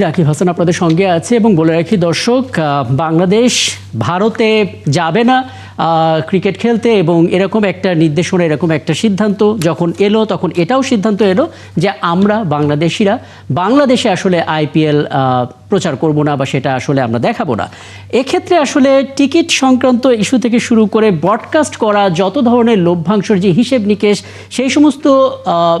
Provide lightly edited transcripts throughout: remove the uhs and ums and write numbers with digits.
রাকিব হাসান আপনাদের সঙ্গে আছে এবং বলে রাখি দর্শক, বাংলাদেশ ভারতে যাবে না ক্রিকেট খেলতে, এবং এরকম একটা নির্দেশনা, এরকম একটা সিদ্ধান্ত যখন এলো তখন এটাও সিদ্ধান্ত এলো যে আমরা বাংলাদেশিরা বাংলাদেশে আসলে আইপিএল প্রচার করব না, বা সেটা আসলে আমরা দেখাবো না। এক্ষেত্রে আসলে টিকিট সংক্রান্ত ইস্যু থেকে শুরু করে ব্রডকাস্ট করা যত ধরনের লভ্যাংশের যে হিসেব নিকেশ, সেই সমস্ত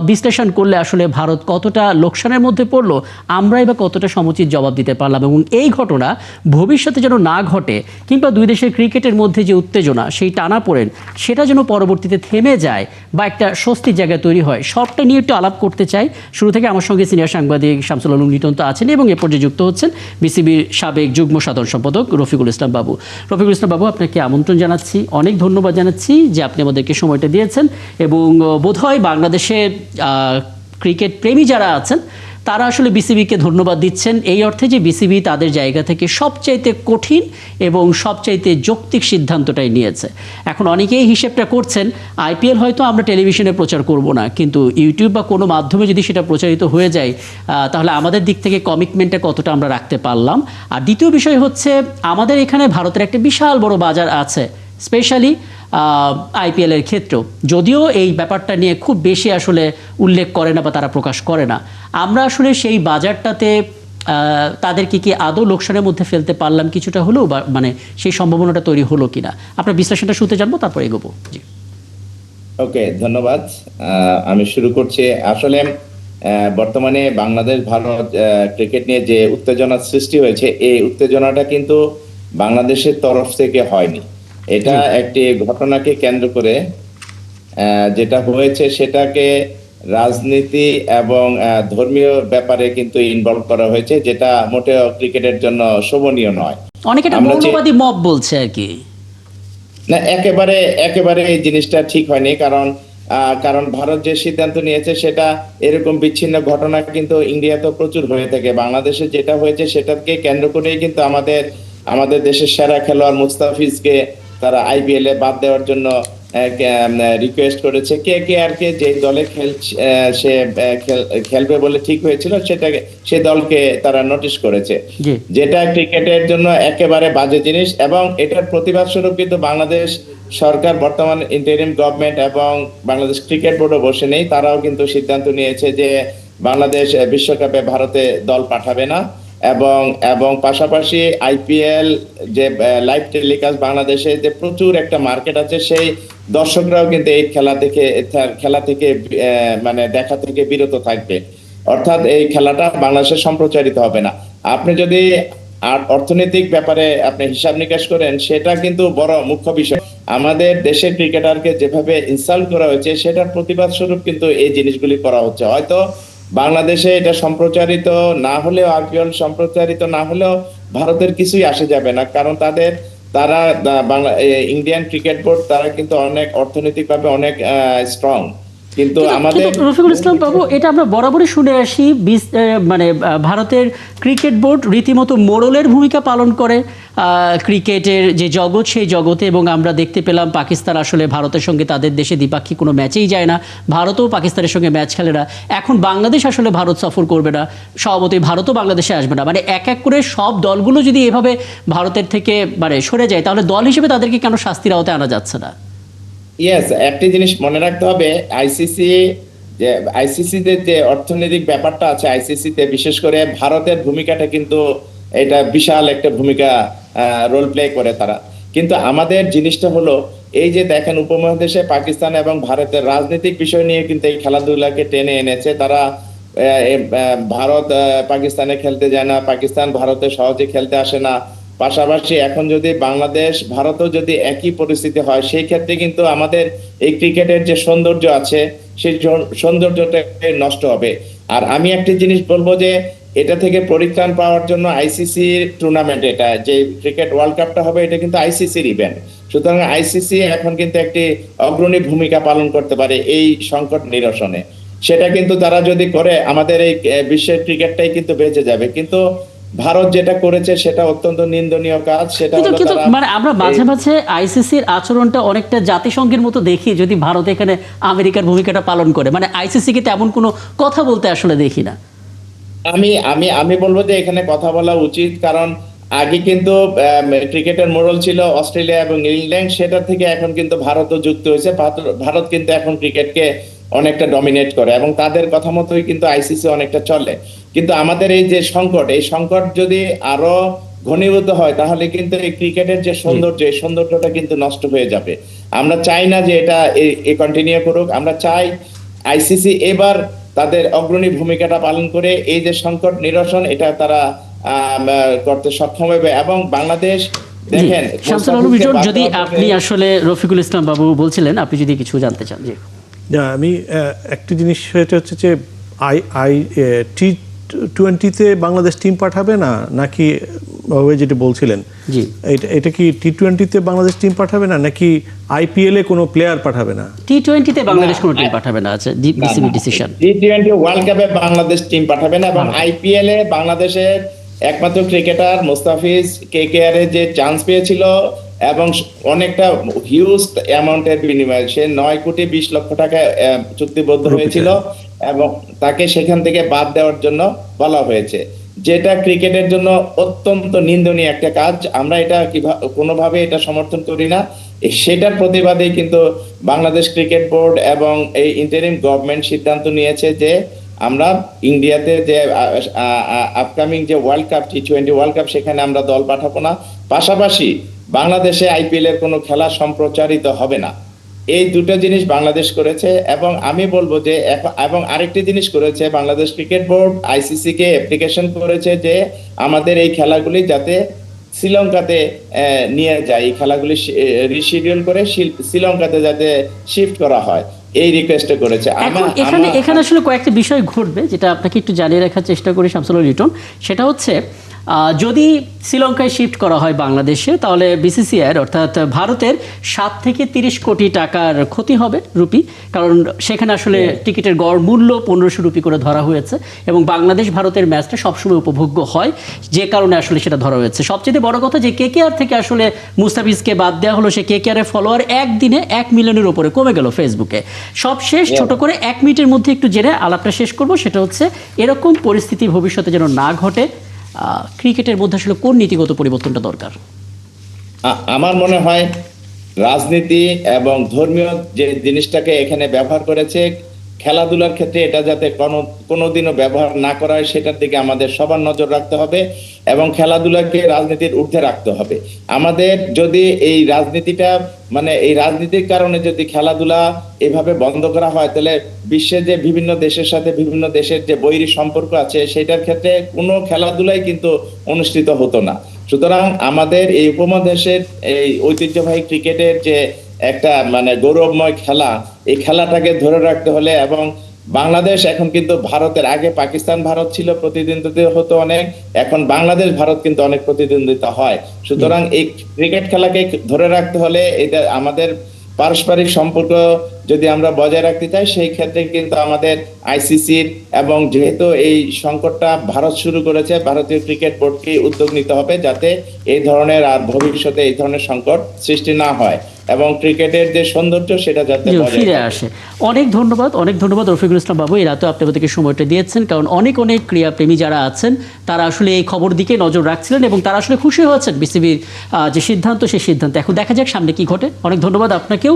বিশ্লেষণ করলে আসলে ভারত কতটা লোকসানের মধ্যে পড়লো, আমরাই বা কতটা সমুচিত জবাব দিতে পারলাম। এবং এই ঘটনা ভবিষ্যতে যেন না ঘটে, কিংবা দুই দেশের ক্রিকেটের মধ্যে যে উত্তেজনা, সেই টানাপোড়েন, সেটা যেন পরবর্তীতে থেমে যায় বা একটা স্বস্তির জায়গা তৈরি হয়, সবটা নিয়ে একটু আলাপ করতে চাই। শুরু থেকে আমার সঙ্গে সিনিয়র সাংবাদিক শামসুল আলম লিটন তো আছেন, এবং এ পর্যায়ে যুক্ত হচ্ছেন বিসিবির সাবেক যুগ্ম সাধারণ সম্পাদক রফিকুল ইসলাম বাবু। রফিকুল ইসলাম বাবু, আপনাকে আমন্ত্রণ জানাচ্ছি, অনেক ধন্যবাদ জানাচ্ছি যে আপনি আমাদেরকে সময়টা দিয়েছেন। এবং বোধহয় বাংলাদেশে ক্রিকেট প্রেমী যারা আছেন তারা আসলে বিসিবিকে ধন্যবাদ দিচ্ছেন, এই অর্থে যে বিসিবি তাদের জায়গা থেকে সবচাইতে কঠিন এবং সবচাইতে যৌক্তিক সিদ্ধান্তটাই নিয়েছে। এখন অনেকেই হিসেবটা করছেন, আইপিএল হয়তো আমরা টেলিভিশনে প্রচার করব না, কিন্তু ইউটিউব বা কোনো মাধ্যমে যদি সেটা প্রচারিত হয়ে যায়, তাহলে আমাদের দিক থেকে কমিটমেন্টটা কতটা আমরা রাখতে পারলাম। আর দ্বিতীয় বিষয় হচ্ছে, আমাদের এখানে ভারতের একটা বিশাল বড় বাজার আছে, স্পেশালি আইপিএলের ক্ষেত্রেও, যদিও এই ব্যাপারটা নিয়ে খুব বেশি আসলে উল্লেখ করে না বা তারা প্রকাশ করে না। আমরা আসলে সেই বাজারটাতে তাদেরকে কি আদৌ লোকসানের মধ্যে ফেলতে পারলাম কিছুটা হলেও, বা মানে সেই সম্ভাবনাটা তৈরি হলো কিনা, আপনার বিশ্লেষণটা শুনতে জানবো, তারপর এগোবো। জি, ওকে, ধন্যবাদ। আমি শুরু করছি। আসলে বর্তমানে বাংলাদেশ ভারত ক্রিকেট নিয়ে যে উত্তেজনা সৃষ্টি হয়েছে, এই উত্তেজনাটা কিন্তু বাংলাদেশের তরফ থেকে হয়নি। এটা একটি ঘটনাকে কেন্দ্র করে যেটা হয়েছে, সেটাকে রাজনীতি এবং ধর্মীয় ব্যাপারে কিন্তু ইনভলভ করা হয়েছে, যেটা মোটেও ক্রিকেটের জন্য শোভনীয় নয়। অনেকে এটা মৌলবাদী মব বলছে আর কি। না, একেবারে একেবারে এই জিনিসটা ঠিক হয়নি। কারণ ভারত যে সিদ্ধান্ত নিয়েছে, সেটা এরকম বিচ্ছিন্ন ঘটনা কিন্তু ইন্ডিয়াতে প্রচুর হয়ে থাকে। বাংলাদেশে যেটা হয়েছে সেটাকে কেন্দ্র করেই কিন্তু আমাদের দেশের সেরা খেলোয়াড় মুস্তাফিজকে তারা আইপিএল এ বাদ দেওয়ার জন্য রিকোয়েস্ট করেছে। কে যে দলে সে খেলবে বলে ঠিক হয়েছিল, সে দলকে তারা নোটিশ করেছে, যেটা ক্রিকেটের জন্য একেবারে বাজে জিনিস। এবং এটার প্রতিবাদ স্বরূপ কিন্তু বাংলাদেশ সরকার, বর্তমান ইন্টারিম গভর্নমেন্ট এবং বাংলাদেশ ক্রিকেট বোর্ডও বসে নেই, তারাও কিন্তু সিদ্ধান্ত নিয়েছে যে বাংলাদেশ বিশ্বকাপে ভারতে দল পাঠাবে না। এবং পাশাপাশি আইপিএল যে লাইভ টেলিকাস্ট, বাংলাদেশে যে প্রচুর একটা মার্কেট আছে, সেই দর্শকরাও কিন্তু এই খেলা থেকে মানে দেখা থেকে বিরত থাকবে। অর্থাৎ এই খেলাটা বাংলাদেশে সম্প্রচারিত হবে না। আপনি যদি অর্থনৈতিক ব্যাপারে আপনি হিসাব নিকাশ করেন, সেটা কিন্তু বড় মুখ্য বিষয়। আমাদের দেশের ক্রিকেটারকে যেভাবে ইনসাল্ট করা হয়েছে, সেটার প্রতিবাদ স্বরূপ কিন্তু এই জিনিসগুলি করা হচ্ছে। হয়তো বাংলাদেশে এটা সম্প্রচারিত না হলেও, আইপিএল সম্প্রচারিত না হলেও ভারতের কিছুই আসে যাবে না, কারণ তারা ইন্ডিয়ান ক্রিকেট বোর্ড, তারা কিন্তু অনেক অর্থনৈতিকভাবে অনেক স্ট্রং। কিন্তু আমাদের রফিকুল ইসলাম বাবু, এটা আমরা বরাবরই শুনে আসি, মানে ভারতের ক্রিকেট বোর্ড রীতিমতো মোড়লের ভূমিকা পালন করে ক্রিকেটের যে জগৎ, সেই জগতে। এবং আমরা দেখতে পেলাম পাকিস্তান আসলে ভারতের সঙ্গে তাদের দেশে দ্বিপাক্ষিক কোনো ম্যাচেই যায় না, ভারতও পাকিস্তানের সঙ্গে ম্যাচ খেলে না। এখন বাংলাদেশ আসলে ভারত সফর করবে না, স্বভাবতই ভারতও বাংলাদেশে আসবে না। মানে এক এক করে সব দলগুলো যদি এভাবে ভারতের থেকে মানে সরে যায়, তাহলে দল হিসেবে তাদেরকে কেন শাস্তির আওতায় আনা যাচ্ছে না? ইয়েস, একটি জিনিস মনে রাখতে হবে, আইসিসিতে যে অর্থনৈতিক ব্যাপারটা আছে, আইসিসিতে বিশেষ করে ভারতের ভূমিকাটা কিন্তু এটা বিশাল একটা ভূমিকা রোল প্লে করে তারা। কিন্তু আমাদের জিনিসটা হলো, এই যে দেখেন, উপমহাদেশে পাকিস্তান এবং ভারতের রাজনৈতিক বিষয় নিয়ে কিন্তু এই খেলাধুলাকে টেনে এনেছে তারা। ভারত পাকিস্তানে খেলতে যায় না, পাকিস্তান ভারতে সহজে খেলতে আসে না। পাশাপাশি এখন যদি বাংলাদেশ ভারতও যদি একই পরিস্থিতি হয়, সেই ক্ষেত্রে কিন্তু আমাদের এই ক্রিকেটের যে সৌন্দর্য আছে, সেই সৌন্দর্যটা নষ্ট হবে। আর আমি একটি জিনিস বলবো যে, এটা থেকে পরিত্রাণ পাওয়ার জন্য আইসিসির টুর্নামেন্ট, এটা যে ক্রিকেট ওয়ার্ল্ড কাপটা হবে, এটা কিন্তু আইসিসির ইভেন্ট। সুতরাং আইসিসি এখন কিন্তু একটি অগ্রণী ভূমিকা পালন করতে পারে এই সংকট নিরসনে। সেটা কিন্তু তারা যদি করে, আমাদের এই বিশ্বের ক্রিকেটটাই কিন্তু বেঁচে যাবে। কিন্তু ভারত যেটা করেছে সেটা অত্যন্ত নিন্দনীয় কাজ। সেটা কিন্তু মানে আমরা মাঝে মাঝে আইসিসির আচরণটা অনেকটা জাতিসংঘের মতো দেখি, যদি ভারত এখানে আমেরিকার ভূমিকাটা পালন করে। মানে আইসিসিকে তেমন কোনো কথা বলতে আসলে দেখি না। আমি আমি আমি বলবো যে এখানে কথা বলা উচিত, কারণ আগে কিন্তু ক্রিকেটের মোড়ল ছিল অস্ট্রেলিয়া এবং ইংল্যান্ড, সেটা থেকে এখন কিন্তু ভারতও যুক্ত হয়েছে। ভারত কিন্তু এখন ক্রিকেটকে অনেকটা ডমিনেট করে এবং তাদের কথা মতোই কিন্তু আইসিসি অনেকটা চলে। কিন্তু আমাদের এই যে সংকট, এই সংকট যদি আরো ঘনীভূত হয় তাহলে কিন্তু এই ক্রিকেটের যে সৌন্দর্য, এই সৌন্দর্যটা কিন্তু নষ্ট হয়ে যাবে। আমরা চাই না যে এটা কন্টিনিউ করুক। আমরা চাই আইসিসি এবার তাদের অগ্রণী ভূমিকাটা পালন করে এই যে সংকট নিরসন, এটা তারা করতে সক্ষম হবে। এবং বাংলাদেশ দেখেন, শামসুল আলম রিটন, যদি আপনি আসলে রফিকুল ইসলাম বাবু বলছিলেন, আপনি যদি কিছু জানতে চান। জি, না, আমি একটি জিনিস, সেটা হচ্ছে যে T20-তে বাংলাদেশ টিম পাঠাবে না নাকি ওই যেটা বলছিলেন, জি, এটা কি T20-তে বাংলাদেশ টিম পাঠাবে না নাকি আইপিএলে কোনো প্লেয়ার পাঠাবে না? T20-তে বাংলাদেশ কোনো টিম পাঠাবে না, আছে বিসিবি ডিসিশন। T20 ওয়ার্ল্ড কাপে বাংলাদেশ টিম পাঠাবে না এবং আইপিএল এ বাংলাদেশের একমাত্র ক্রিকেটার মুস্তাফিজ কেকেআর এ যে চান্স পেয়েছিল এবং অনেকটা হিউজ অ্যামাউন্টের বিনিময়ে সে 9,20,00,000 টাকা চুক্তিবদ্ধ হয়েছিল এবং তাকে সেখান থেকে বাদ দেওয়ার জন্য বলা হয়েছে, যেটা ক্রিকেটের জন্য অত্যন্ত নিন্দনীয় একটা কাজ। আমরা এটা কোনোভাবে এটা সমর্থন করি না। সেটার প্রতিবাদেই কিন্তু বাংলাদেশ ক্রিকেট বোর্ড এবং এই ইন্টারিম গভর্নমেন্ট সিদ্ধান্ত নিয়েছে যে আমরা ইন্ডিয়াতে যে আপকামিং যে world cup, T20 world cup, সেখানে আমরা দল পাঠাবো না। পাশাপাশি বাংলাদেশে আইপিএল এর কোনো খেলা সম্প্রচারিত হবে না। এই দুটো জিনিস বাংলাদেশ করেছে এবং আমি বলবো যে এবং আরেকটি জিনিস করেছে বাংলাদেশ ক্রিকেট বোর্ড, আইসিসি কে অ্যাপ্লিকেশন করেছে যে আমাদের এই খেলাগুলি যাতে শ্রীলঙ্কাতে নিয়ে যায়, এই খেলাগুলি রিশিডিউল করে শ্রীলঙ্কাতে যাতে শিফট করা হয়, এই রিকোয়েস্ট করেছে। এখানে আসলে কয়েকটা বিষয় ঘটবে যেটা আপনাকে একটু জানিয়ে রাখার চেষ্টা করি শামসুল লিটন। সেটা হচ্ছে যদি শ্রীলঙ্কায় শিফট করা হয় বাংলাদেশে, তাহলে বিসিসিআই অর্থাৎ ভারতের 7 থেকে 30 কোটি টাকার ক্ষতি হবে রুপি, কারণ সেখানে আসলে টিকিটের গড় মূল্য 1500 রুপি করে ধরা হয়েছে এবং বাংলাদেশ ভারতের ম্যাচটা সবসময় উপভোগ্য হয়, যে কারণে আসলে সেটা ধরা হয়েছে। সবচেয়ে বড় কথা যে কেকেআর থেকে আসলে মুস্তাফিজকে বাদ দেওয়া হলো, সে কেকেআর এর ফলোয়ার একদিনে 1 মিলিয়নের উপরে কমে গেল ফেসবুকে। সব শেষ, ছোট করে 1 মিনিটের মধ্যে একটু জেনে আলাপটা শেষ করব। সেটা হচ্ছে এরকম পরিস্থিতি ভবিষ্যতে যেন না ঘটে, ক্রিকেটের মধ্যে আসলে কোন নীতিগত পরিবর্তনটা দরকার? আমার মনে হয় রাজনীতি এবং ধর্মীয় যে জিনিসটাকে এখানে ব্যবহার করেছে খেলাধুলার ক্ষেত্রে, এটা যাতে কোনোদিনও ব্যবহার না করা হয় সেটার দিকে আমাদের সবার নজর রাখতে হবে এবং খেলাধুলাকে রাজনীতির ঊর্ধ্বে রাখতে হবে। আমাদের যদি এই রাজনীতিটা এই রাজনীতির কারণে যদি খেলাধুলা এভাবে বন্ধ করা হয়, তাহলে বিশ্বের যে বিভিন্ন দেশের সাথে বিভিন্ন দেশের যে বৈরী সম্পর্ক আছে সেটার ক্ষেত্রে কোনো খেলাধুলাই কিন্তু অনুষ্ঠিত হতো না। সুতরাং আমাদের এই উপমহাদেশের এই ঐতিহ্যবাহী ক্রিকেটের যে একটা গৌরবময় খেলা, এই খেলাটাকে ধরে রাখতে হলে, এবং বাংলাদেশ এখন কিন্তু ভারতের, আগে পাকিস্তান ভারত ছিল, প্রতিদ্বন্দ্বিতা হতো অনেক, এখন বাংলাদেশ ভারত কিন্তু অনেক প্রতিদ্বন্দ্বিতা হয়। সুতরাং এই ক্রিকেট খেলাকে ধরে রাখতে হলে এটা আমাদের পারস্পরিক সম্পর্ক যদি আমরা বজায় রাখতে চাই, সেই ক্ষেত্রে কিন্তু আমাদের আইসিসির, এবং যেহেতু এই সংকটটা ভারত শুরু করেছে, ভারতীয় ক্রিকেট বোর্ডকে উদ্যোগ নিতে হবে যাতে এই ধরনের আর ভবিষ্যতে এই ধরনের সংকট সৃষ্টি না হয় এবং ক্রিকেটের যে সৌন্দর্য সেটা যাতে ফিরে আসে। অনেক ধন্যবাদ রফিকুল ইসলাম বাবু, এই রাতে আপনি আমাদেরকে সময়টা দিয়েছেন, কারণ অনেক ক্রীড়াপ্রেমী যারা আছেন তারা আসলে এই খবর দিকে নজর রাখছিলেন এবং তারা আসলে খুশি হয়েছেন বিসিবির যে সিদ্ধান্ত, সেই সিদ্ধান্ত। এখন দেখা যাক সামনে কি ঘটে। অনেক ধন্যবাদ আপনাকেও।